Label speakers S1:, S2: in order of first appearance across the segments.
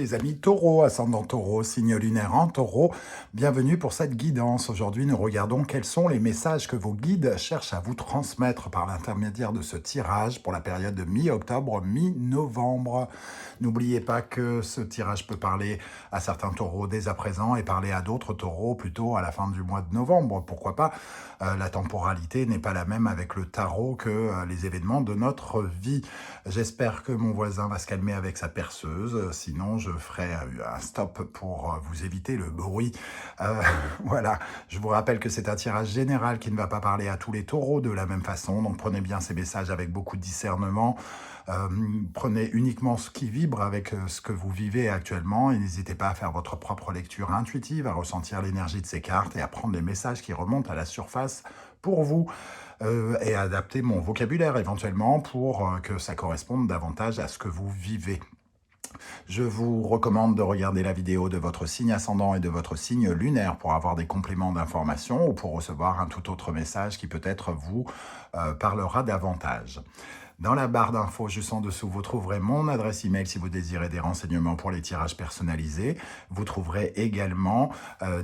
S1: les amis taureaux, ascendant taureau, signe lunaire en taureau. Bienvenue pour cette guidance. Aujourd'hui, nous regardons quels sont les messages que vos guides cherchent à vous transmettre par l'intermédiaire de ce tirage pour la période de mi-octobre, mi-novembre. N'oubliez pas que ce tirage peut parler à certains taureaux dès à présent et parler à d'autres taureaux plutôt à la fin du mois de novembre. Pourquoi pas? La temporalité n'est pas la même avec le tarot que les événements de notre vie. J'espère que mon voisin va se calmer avec sa perceuse, sinon je ferai un stop pour vous éviter le bruit. Voilà, je vous rappelle que c'est un tirage général qui ne va pas parler à tous les taureaux de la même façon, donc prenez bien ces messages avec beaucoup de discernement. Prenez uniquement ce qui vibre avec ce que vous vivez actuellement et n'hésitez pas à faire votre propre lecture intuitive, à ressentir l'énergie de ces cartes et à prendre les messages qui remontent à la surface pour vous. Et adapter mon vocabulaire éventuellement pour que ça corresponde davantage à ce que vous vivez. Je vous recommande de regarder la vidéo de votre signe ascendant et de votre signe lunaire pour avoir des compléments d'information ou pour recevoir un tout autre message qui peut-être vous parlera davantage. Dans la barre d'infos juste en dessous, vous trouverez mon adresse email si vous désirez des renseignements pour les tirages personnalisés. Vous trouverez également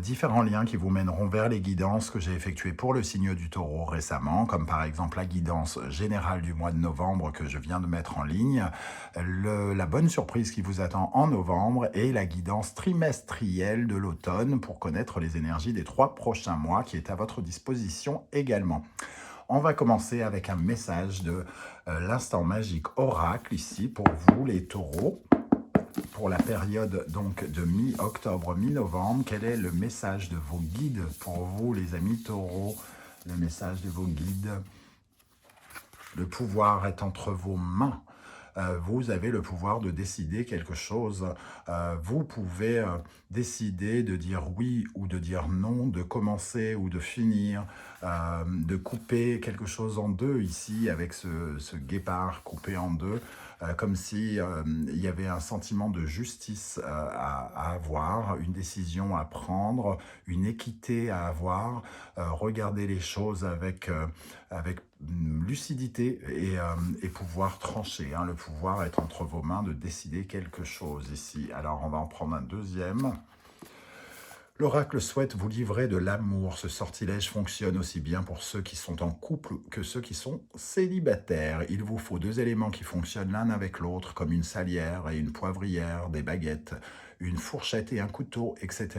S1: différents liens qui vous mèneront vers les guidances que j'ai effectuées pour le signe du taureau récemment, comme par exemple la guidance générale du mois de novembre que je viens de mettre en ligne, la bonne surprise qui vous attend en novembre et la guidance trimestrielle de l'automne pour connaître les énergies des 3 prochains mois qui est à votre disposition également. On va commencer avec un message de l'instant magique oracle ici pour vous les taureaux. Pour la période donc de mi-octobre, mi-novembre, quel est le message de vos guides pour vous les amis taureaux? Le message de vos guides. Le pouvoir est entre vos mains. Vous avez le pouvoir de décider quelque chose. Vous pouvez décider de dire oui ou de dire non, de commencer ou de finir, de couper quelque chose en deux ici avec ce guépard coupé en deux, comme si il y avait un sentiment de justice à avoir, une décision à prendre, une équité à avoir, regarder les choses avec lucidité et pouvoir trancher, hein, le pouvoir est entre vos mains de décider quelque chose ici. Alors on va en prendre un deuxième. L'oracle souhaite vous livrer de l'amour. Ce sortilège fonctionne aussi bien pour ceux qui sont en couple que ceux qui sont célibataires. Il vous faut 2 éléments qui fonctionnent l'un avec l'autre, comme une salière et une poivrière, des baguettes, une fourchette et un couteau, etc.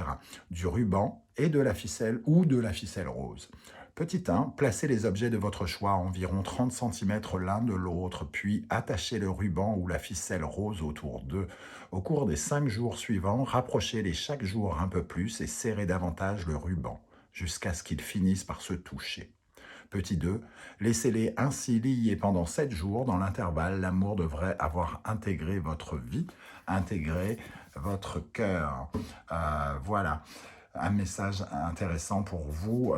S1: Du ruban et de la ficelle ou de la ficelle rose. Petit 1, placez les objets de votre choix à environ 30 cm l'un de l'autre, puis attachez le ruban ou la ficelle rose autour d'eux. Au cours des 5 jours suivants, rapprochez-les chaque jour un peu plus et serrez davantage le ruban, jusqu'à ce qu'ils finissent par se toucher. Petit 2, laissez-les ainsi liés pendant 7 jours. Dans l'intervalle, l'amour devrait avoir intégré votre vie, intégré votre cœur. Voilà, un message intéressant pour vous,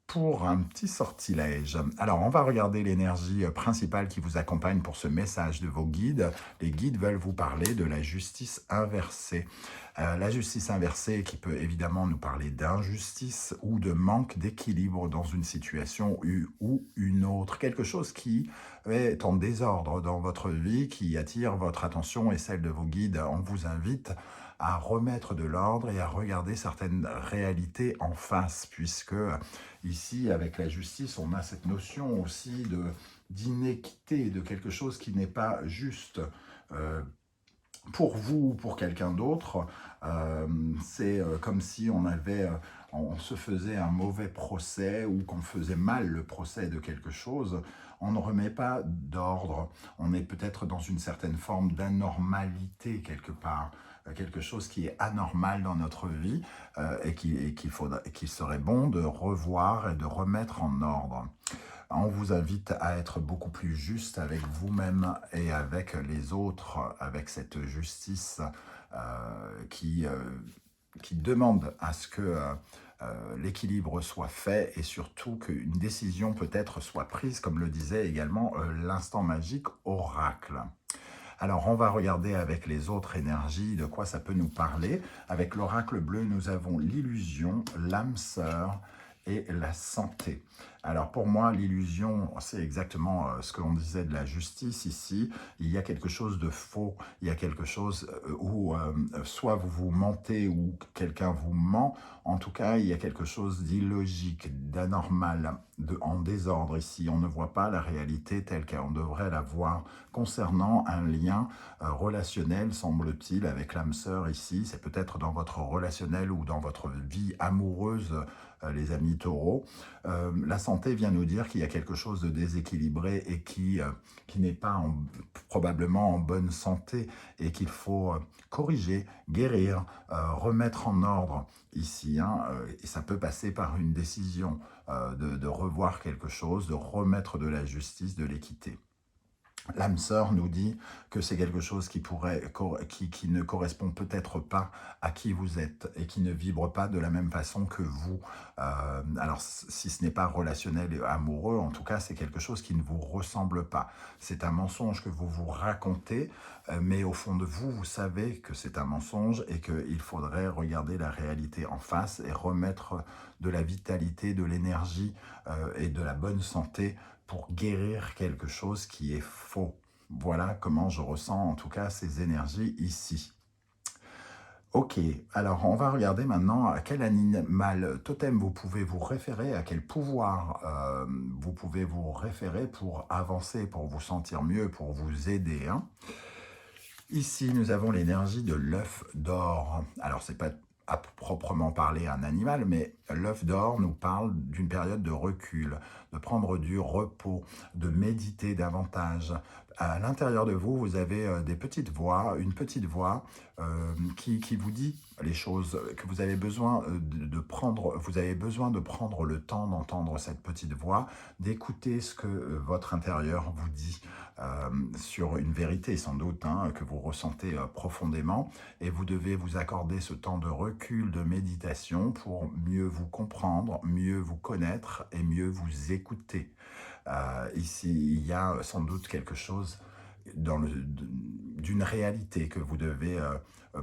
S1: pour un petit sortilège. Alors, on va regarder l'énergie principale qui vous accompagne pour ce message de vos guides. Les guides veulent vous parler de la justice inversée. La justice inversée qui peut évidemment nous parler d'injustice ou de manque d'équilibre dans une situation ou une autre. Quelque chose qui est en désordre dans votre vie, qui attire votre attention et celle de vos guides. On vous invite à remettre de l'ordre et à regarder certaines réalités en face, puisque ici, avec la justice, on a cette notion aussi d'inéquité, de quelque chose qui n'est pas juste pour vous ou pour quelqu'un d'autre. C'est comme si on se faisait un mauvais procès ou qu'on faisait mal le procès de quelque chose. On ne remet pas d'ordre. On est peut-être dans une certaine forme d'anormalité quelque part. Quelque chose qui est anormal dans notre vie et qu'il serait bon de revoir et de remettre en ordre. On vous invite à être beaucoup plus juste avec vous-même et avec les autres, avec cette justice qui demande à ce que l'équilibre soit fait et surtout qu'une décision peut-être soit prise, comme le disait également l'instant magique oracle. Alors, on va regarder avec les autres énergies de quoi ça peut nous parler. Avec l'oracle bleu, nous avons l'illusion, l'âme sœur et la santé. Alors pour moi, l'illusion, c'est exactement ce que l'on disait de la justice ici. Il y a quelque chose de faux, il y a quelque chose où soit vous vous mentez ou quelqu'un vous ment. En tout cas, il y a quelque chose d'illogique, d'anormal, en désordre ici. On ne voit pas la réalité telle qu'on devrait la voir concernant un lien relationnel, semble-t-il, avec l'âme sœur ici. C'est peut-être dans votre relationnel ou dans votre vie amoureuse, les amis taureaux. La santé vient nous dire qu'il y a quelque chose de déséquilibré et qui n'est pas probablement en bonne santé et qu'il faut corriger, guérir, remettre en ordre ici. Et ça peut passer par une décision de revoir quelque chose, de remettre de la justice, de l'équité. L'âme sœur nous dit que c'est quelque chose qui ne correspond peut-être pas à qui vous êtes et qui ne vibre pas de la même façon que vous. Alors, si ce n'est pas relationnel et amoureux, en tout cas, c'est quelque chose qui ne vous ressemble pas. C'est un mensonge que vous vous racontez, mais au fond de vous, vous savez que c'est un mensonge et qu'il faudrait regarder la réalité en face et remettre de la vitalité, de l'énergie et de la bonne santé pour guérir quelque chose qui est faux. Voilà comment je ressens en tout cas ces énergies ici. Ok, alors on va regarder maintenant à quel animal totem vous pouvez vous référer, à quel pouvoir vous pouvez vous référer pour avancer, pour vous sentir mieux, pour vous aider. Ici, nous avons l'énergie de l'œuf d'or. Alors, c'est pas à proprement parler un animal, mais l'œuf d'or nous parle d'une période de recul, de prendre du repos, de méditer davantage. À l'intérieur de vous, vous avez des petites voix, une petite voix qui vous dit les choses que vous avez besoin de prendre. Vous avez besoin de prendre le temps d'entendre cette petite voix, d'écouter ce que votre intérieur vous dit sur une vérité sans doute que vous ressentez profondément, et vous devez vous accorder ce temps de recul, de méditation pour mieux vous comprendre, mieux vous connaître et mieux vous écouter. Ici, il y a sans doute quelque chose d'une réalité que vous devez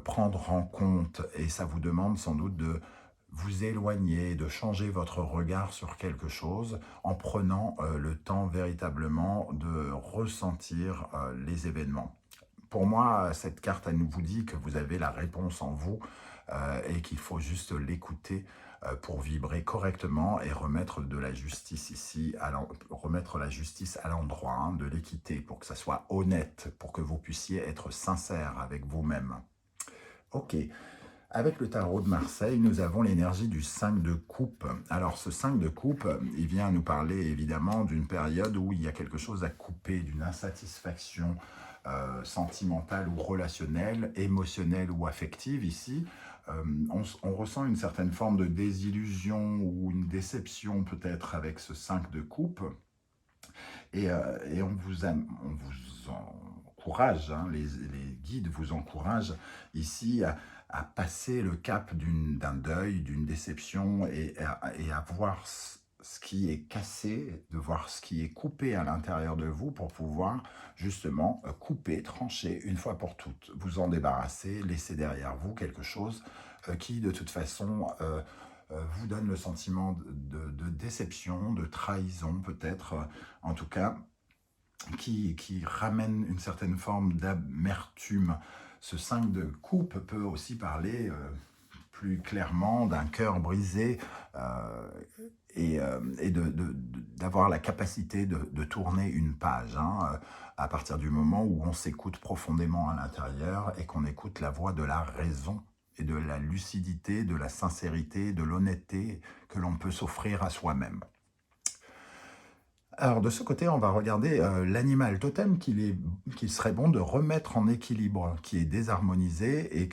S1: prendre en compte, et ça vous demande sans doute de vous éloigner, de changer votre regard sur quelque chose en prenant le temps véritablement de ressentir les événements. Pour moi, cette carte, elle vous dit que vous avez la réponse en vous et qu'il faut juste l'écouter pour vibrer correctement et remettre de la justice ici, remettre la justice à l'endroit, de l'équité, pour que ça soit honnête, pour que vous puissiez être sincère avec vous-même. Ok. Avec le tarot de Marseille, nous avons l'énergie du 5 de coupe. Alors ce 5 de coupe, il vient nous parler évidemment d'une période où il y a quelque chose à couper, d'une insatisfaction sentimentale ou relationnelle, émotionnelle ou affective ici. On ressent une certaine forme de désillusion ou une déception peut-être avec ce 5 de coupe. Et on vous encourage, les guides vous encouragent ici à passer le cap d'un deuil, d'une déception et à voir ce qui est cassé, de voir ce qui est coupé à l'intérieur de vous pour pouvoir justement couper, trancher une fois pour toutes, vous en débarrasser, laisser derrière vous quelque chose qui de toute façon vous donne le sentiment de déception, de trahison peut-être, en tout cas qui ramène une certaine forme d'amertume. Ce 5 de coupe peut aussi parler plus clairement d'un cœur brisé et d'avoir la capacité de tourner une page à partir du moment où on s'écoute profondément à l'intérieur et qu'on écoute la voix de la raison et de la lucidité, de la sincérité, de l'honnêteté que l'on peut s'offrir à soi-même. Alors de ce côté, on va regarder l'animal totem qu'il serait bon de remettre en équilibre, qui est désharmonisé et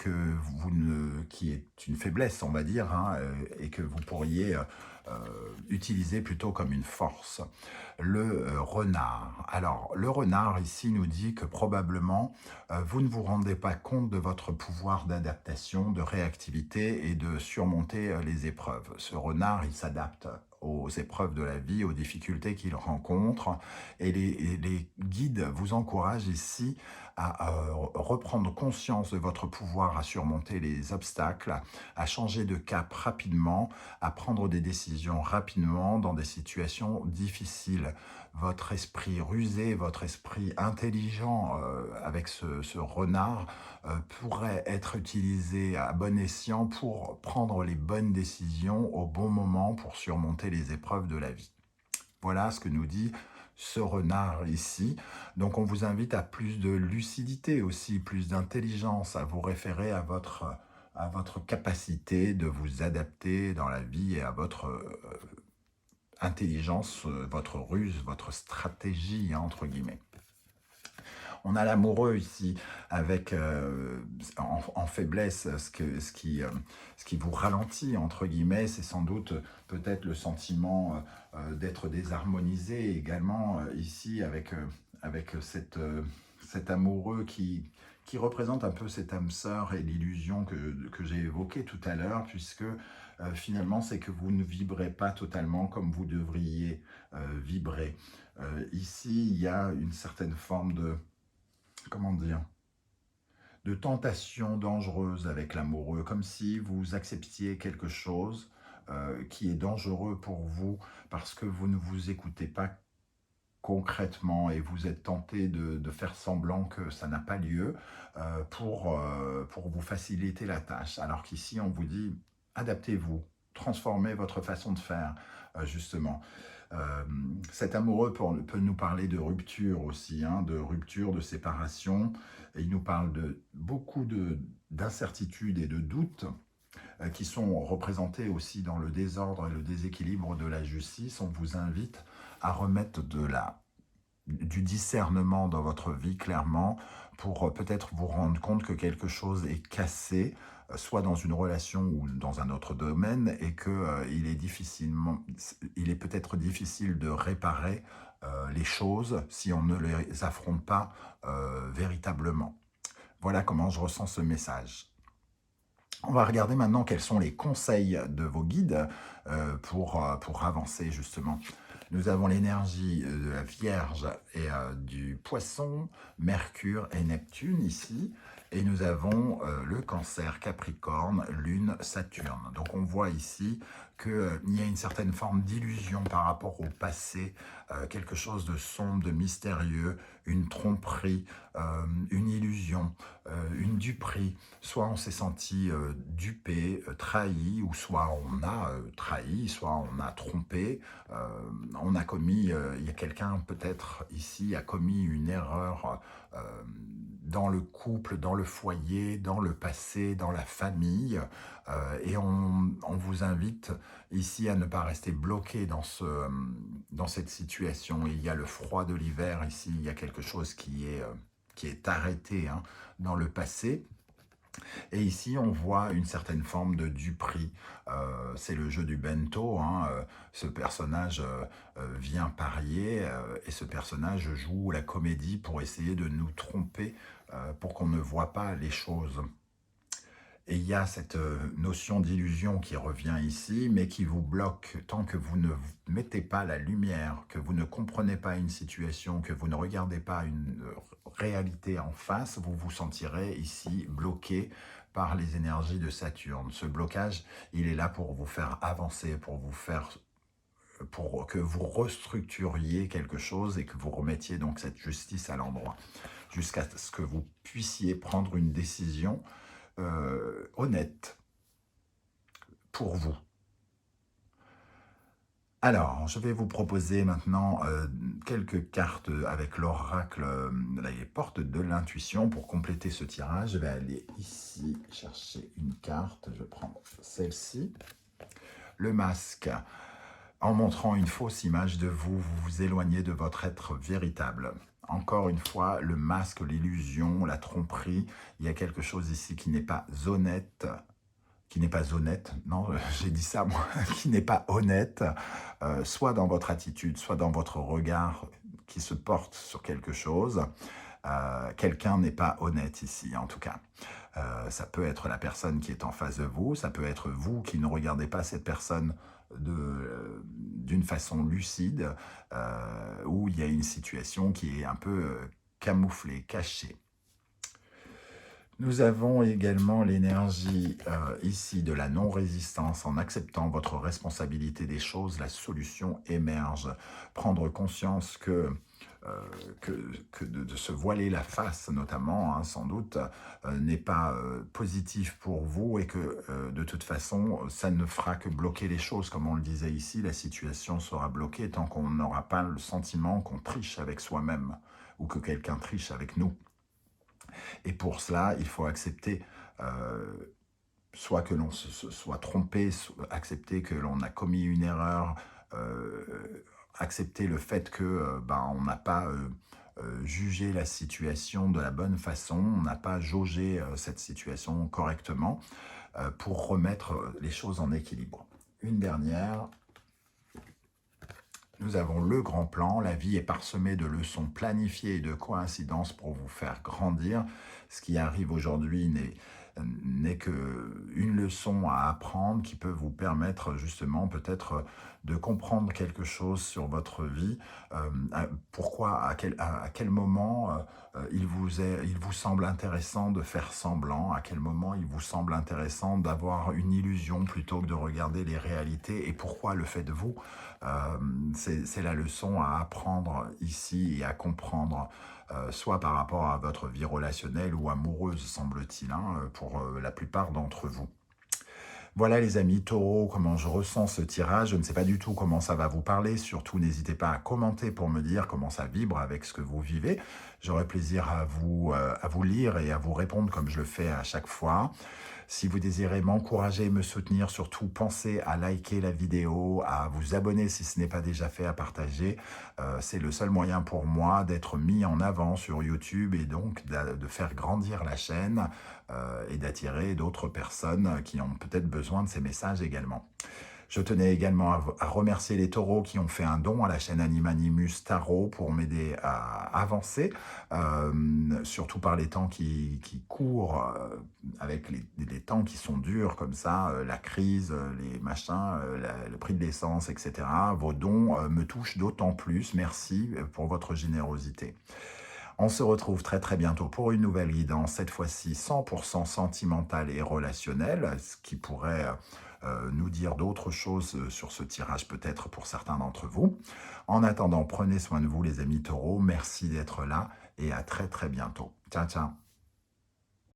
S1: qui est une faiblesse, on va dire, et que vous pourriez utiliser plutôt comme une force. Le renard. Alors le renard ici nous dit que probablement vous ne vous rendez pas compte de votre pouvoir d'adaptation, de réactivité et de surmonter les épreuves. Ce renard, il s'adapte aux épreuves de la vie, aux difficultés qu'il rencontre. Et les guides vous encouragent ici à reprendre conscience de votre pouvoir à surmonter les obstacles, à changer de cap rapidement, à prendre des décisions rapidement dans des situations difficiles. Votre esprit rusé, votre esprit intelligent avec ce renard pourrait être utilisé à bon escient pour prendre les bonnes décisions au bon moment pour surmonter les épreuves de la vie. Voilà ce que nous dit ce renard ici. Donc on vous invite à plus de lucidité aussi, plus d'intelligence, à vous référer à votre capacité de vous adapter dans la vie et à votre intelligence, votre ruse, votre stratégie, hein, entre guillemets. On a l'amoureux ici avec en faiblesse, ce qui vous ralentit, entre guillemets, c'est sans doute peut-être le sentiment d'être désharmonisé également ici avec cet amoureux qui représente un peu cette âme sœur et l'illusion que j'ai évoquée tout à l'heure, puisque finalement c'est que vous ne vibrez pas totalement comme vous devriez vibrer. Ici, il y a une certaine forme de, comment dire, de tentation dangereuse avec l'amoureux, comme si vous acceptiez quelque chose qui est dangereux pour vous parce que vous ne vous écoutez pas concrètement et vous êtes tenté de faire semblant que ça n'a pas lieu pour vous faciliter la tâche. Alors qu'ici, on vous dit, adaptez-vous, transformez votre façon de faire, justement. Cet amoureux peut nous parler de rupture aussi, hein, de rupture, de séparation. Et il nous parle de beaucoup d'incertitudes et de doutes qui sont représentés aussi dans le désordre et le déséquilibre de la justice. On vous invite à remettre du discernement dans votre vie, clairement, pour peut-être vous rendre compte que quelque chose est cassé, soit dans une relation ou dans un autre domaine, et qu'il est peut-être difficile de réparer les choses si on ne les affronte pas véritablement. Voilà comment je ressens ce message. On va regarder maintenant quels sont les conseils de vos guides pour avancer justement. Nous avons l'énergie de la Vierge et du Poisson, Mercure et Neptune ici. Et nous avons le Cancer, Capricorne, Lune, Saturne. Donc on voit ici qu'il y a une certaine forme d'illusion par rapport au passé, quelque chose de sombre, de mystérieux, une tromperie, une illusion, une duperie. Soit on s'est senti dupé, trahi, ou soit on a trahi, soit on a trompé. On a commis, il y a quelqu'un peut-être ici a commis une erreur dans le couple, dans le foyer, dans le passé, dans la famille. Et on vous invite ici à ne pas rester bloqué dans cette situation. Il y a le froid de l'hiver ici, il y a quelque chose qui est arrêté hein, dans le passé. Et ici, on voit une certaine forme de duperie. C'est le jeu du bento. Hein. Ce personnage vient parier et ce personnage joue la comédie pour essayer de nous tromper, pour qu'on ne voit pas les choses. Et il y a cette notion d'illusion qui revient ici, mais qui vous bloque tant que vous ne mettez pas la lumière, que vous ne comprenez pas une situation, que vous ne regardez pas une réalité en face, vous vous sentirez ici bloqué par les énergies de Saturne. Ce blocage, il est là pour vous faire avancer, pour que vous restructuriez quelque chose et que vous remettiez donc cette justice à l'endroit, jusqu'à ce que vous puissiez prendre une décision honnête pour vous. Alors, je vais vous proposer maintenant quelques cartes avec l'oracle, les portes de l'intuition pour compléter ce tirage. Je vais aller ici chercher une carte, je prends celle-ci. Le masque. En montrant une fausse image de vous, vous vous éloignez de votre être véritable. Encore une fois, le masque, l'illusion, la tromperie, il y a quelque chose ici qui n'est pas honnête, non, j'ai dit ça moi, qui n'est pas honnête, soit dans votre attitude, soit dans votre regard qui se porte sur quelque chose. quelqu'un n'est pas honnête ici, en tout cas. Ça peut être la personne qui est en face de vous, ça peut être vous qui ne regardez pas cette personne d'une façon lucide, où il y a une situation qui est un peu camouflée, cachée. Nous avons également l'énergie ici de la non-résistance. En acceptant votre responsabilité des choses, la solution émerge. Prendre conscience que de se voiler la face, notamment, hein, sans doute, n'est pas positif pour vous et que de toute façon, ça ne fera que bloquer les choses. Comme on le disait ici, la situation sera bloquée tant qu'on n'aura pas le sentiment qu'on triche avec soi-même ou que quelqu'un triche avec nous. Et pour cela, il faut accepter soit que l'on se soit trompé, accepter que l'on a commis une erreur, accepter le fait que on n'a pas jugé la situation de la bonne façon, on n'a pas jaugé cette situation correctement pour remettre les choses en équilibre. Une dernière. Nous avons le grand plan, la vie est parsemée de leçons planifiées et de coïncidences pour vous faire grandir. Ce qui arrive aujourd'hui n'est qu'une leçon à apprendre qui peut vous permettre justement peut-être de comprendre quelque chose sur votre vie. Pourquoi, à quel moment il vous semble intéressant de faire semblant, à quel moment il vous semble intéressant d'avoir une illusion plutôt que de regarder les réalités, et pourquoi le faites-vous. C'est la leçon à apprendre ici et à comprendre, soit par rapport à votre vie relationnelle ou amoureuse, semble-t-il, hein, pour la plupart d'entre vous. Voilà les amis, Taureau, comment je ressens ce tirage. Je ne sais pas du tout comment ça va vous parler. Surtout, n'hésitez pas à commenter pour me dire comment ça vibre avec ce que vous vivez. J'aurai plaisir à vous lire et à vous répondre comme je le fais à chaque fois. Si vous désirez m'encourager et me soutenir, surtout pensez à liker la vidéo, à vous abonner si ce n'est pas déjà fait, à partager. C'est le seul moyen pour moi d'être mis en avant sur YouTube et donc de faire grandir la chaîne et d'attirer d'autres personnes qui ont peut-être besoin de ces messages également. Je tenais également à remercier les taureaux qui ont fait un don à la chaîne Animanimus Tarot pour m'aider à avancer, surtout par les temps qui courent, avec les temps qui sont durs comme ça, la crise, les machins, le prix de l'essence, etc. Vos dons me touchent d'autant plus. Merci pour votre générosité. On se retrouve très très bientôt pour une nouvelle guidance, cette fois-ci 100% sentimentale et relationnelle, ce qui pourrait nous dire d'autres choses sur ce tirage peut-être pour certains d'entre vous. En attendant, prenez soin de vous les amis taureaux, merci d'être là et à très très bientôt. Ciao ciao.